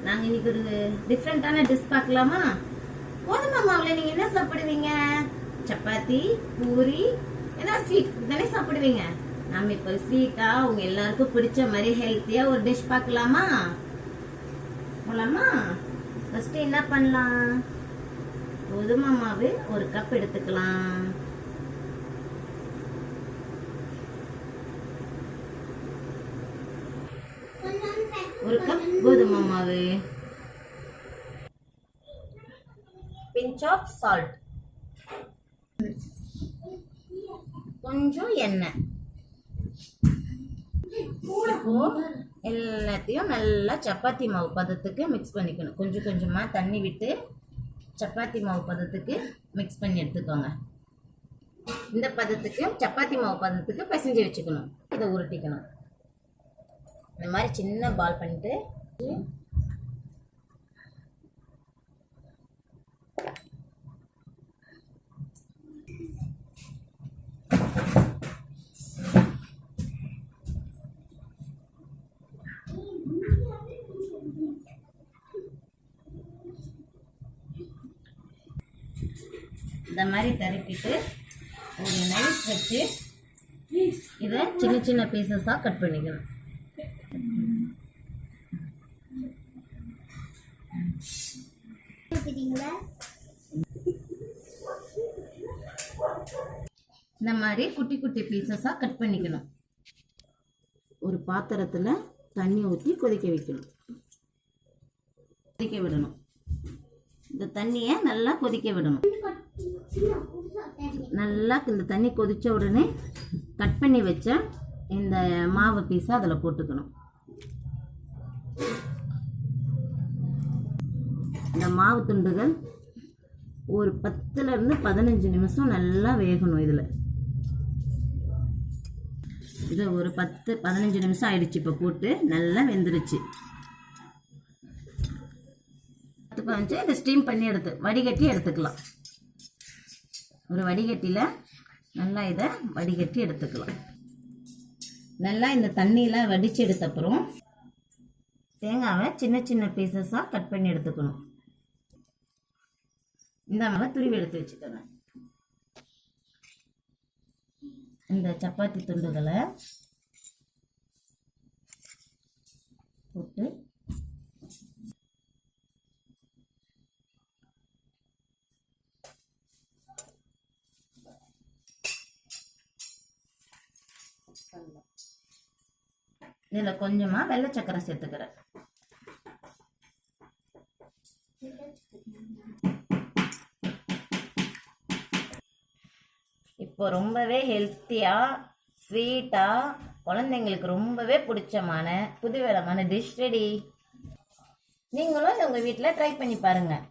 நாங்க இன்னைக்கு ஒரு டிஃப்ரெண்டான டிஷ் பார்க்கலாமா? கோதுமை மாவுல நீங்க என்ன சாப்பிடுவீங்க? சப்பாத்தி, பூரி, ஏதாவது ஸ்வீட் தானே சாப்பிடுவீங்க. நம்ம இப்ப ஸ்வீட்டா உங்க எல்லாருக்கும் பிடிச்ச மாதிரி ஹெல்த்தியா ஒரு டிஷ் பார்க்கலாமா? போலாமா? ஃபர்ஸ்ட் என்ன பண்ணலாம்? கோதுமை மாவு ஒரு கப் எடுத்துக்கலாம். ஒரு கப் கோதுமை மாவு, பிஞ்ச் ஆஃப் சால்ட், கொஞ்சம் எண்ணெய். இப்போ எல்லாத்தையும் நல்லா சப்பாத்தி மாவு பதத்துக்கு மிக்ஸ் பண்ணிக்கணும். கொஞ்சம் கொஞ்சமா தண்ணி விட்டு சப்பாத்தி மாவு பதத்துக்கு மிக்ஸ் பண்ணி எடுத்துக்கோங்க. இந்த பதத்துக்கு சப்பாத்தி மாவு பதத்துக்கு பிசைஞ்சு வச்சுக்கணும். இதை உருட்டிக்கணும். இந்த மாதிரி சின்ன பால் பண்ணிட்டு இந்த மாதிரி தரப்பிட்டு ஒரு நைஃப் வச்சு இதை சின்ன சின்ன பீசஸாக கட் பண்ணிக்கணும். இந்த மாதிரி குட்டி குட்டி பீசஸாக கட் பண்ணிக்கணும். ஒரு பாத்திரத்தில் தண்ணி ஊற்றி கொதிக்க வைக்கணும். கொதிக்க விடணும். இந்த தண்ணியை நல்லா கொதிக்க விடணும். நல்லா இந்த தண்ணி கொதிச்ச உடனே கட் பண்ணி வச்ச இந்த மாவு பீஸை அதில் போட்டுக்கணும். இந்த மாவு துண்டுகள் ஒரு 10லேருந்து 15 நிமிஷம் நல்லா வேகணும். இது ஒரு 10-15 நிமிஷம் ஆயிடுச்சு. இப்போ போட்டு நல்லா வெந்துருச்சு. இதை ஸ்டீம் பண்ணி வடிகட்டி எடுத்துக்கலாம். ஒரு வடிகட்டியில் நல்லா இதை வடிகட்டி எடுத்துக்கலாம். நல்லா இந்த தண்ணியில் வடித்து எடுத்த அப்புறம் தேங்காவை சின்ன சின்ன பீசஸாக கட் பண்ணி எடுத்துக்கணும். இந்த மாதிரி துருவி எடுத்து வச்சுக்கோங்க. இந்த சப்பாத்தி துண்டுகளை போட்டு இதில் கொஞ்சமாக வெள்ளை சக்கரை சேர்த்துக்கிறேன். இப்போ ரொம்பவே ஹெல்த்தியாக ஸ்வீட்டாக குழந்தைங்களுக்கு ரொம்பவே பிடிச்சமான புதுவிதமான டிஷ் ரெடி. நீங்களும் இதை உங்கள் வீட்டில் ட்ரை பண்ணி பாருங்கள்.